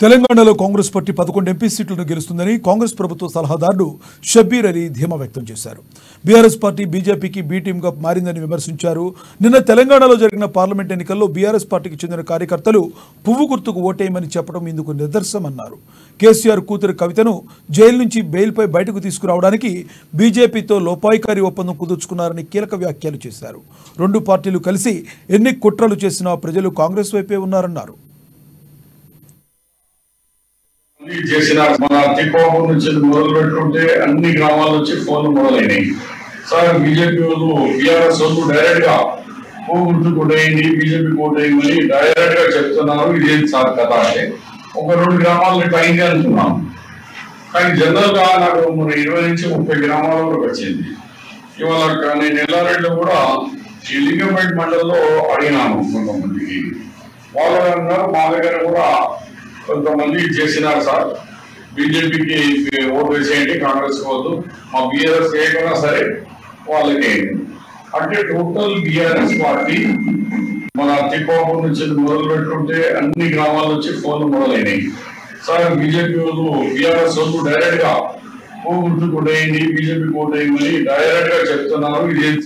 తెలంగాణలో Congress party 11 MP సీట్లను గెలుస్తుందని కాంగ్రెస్ ప్రభుత్వ సలహాదారుడు షబ్బీర్ అలీ ధీమా వ్యక్తం చేశారు. బీఆర్ఎస్ పార్టీ బీజేపీకి బీ టీమ్గా మారిందని విమర్శించారు. నిన్న తెలంగాణలో జరిగిన పార్లమెంట్ ఎన్నికల్లో బీఆర్ఎస్ పార్టీకి చెందిన కార్యకర్తలు పువ్వు గుర్తుకు ఓటేయమని చెప్పడం ఇందుకు నిదర్శనమన్నారు. కేసీఆర్ కూతురు కవితను జైలు నుంచి బెయిల్పై బయటకు తీసుకురావడానికి బీజేపీతో లోపాయికారి ఒప్పందం కుదుర్చుకున్నారని కీలక వ్యాఖ్యలు చేశారు. రెండు పార్టీలు కలిసి ఎన్ని కుట్రలు చేసినా ప్రజలు కాంగ్రెస్ వైపే ఉన్నారన్నారు. చేసిన మన తికోపం నుంచి మొదలు పెట్టుకుంటే అన్ని గ్రామాల నుంచి ఫోన్లు మొదలైనవి. సార్ బీజేపీ వాళ్ళు బీఆర్ఎస్ వాళ్ళు డైరెక్ట్ గా గుర్తు కొట్టేయండి, బీజేపీ కోటేయమని డైరెక్ట్ గా చెప్తున్నారు. ఇదేం సార్ కథ అంటే ఒక 2 గ్రామాలు అయింది అనుకున్నాం. కానీ జనరల్ గా నాకు 20 నుంచి 30 గ్రామాల వరకు వచ్చింది. ఇవాళ నేను ఎల్లారెడ్డిలో కూడా ఈ లింగంపేట మండలంలో అడిగినాను కొంతమందికి. వాళ్ళు అన్నారు మా దగ్గర కూడా కొంతమంది చేసినారు సార్, బీజేపీకి ఓటు వేసేయండి, కాంగ్రెస్ వద్దు, మా బీఆర్ఎస్ ఏమైనా సరే వాళ్ళకి అంటే టోటల్ బీఆర్ఎస్ పార్టీ మన తికోపం నుంచి మొదలు పెట్టుకుంటే అన్ని గ్రామాల నుంచి ఫోన్లు మొదలైనవి. సార్ బీజేపీ వాళ్ళు బీఆర్ఎస్ వాళ్ళు డైరెక్ట్ గా గుర్తు కొట్టేయండి, బీజేపీ కోటేయమని డైరెక్ట్ గా చెప్తున్నారు. ఇదేం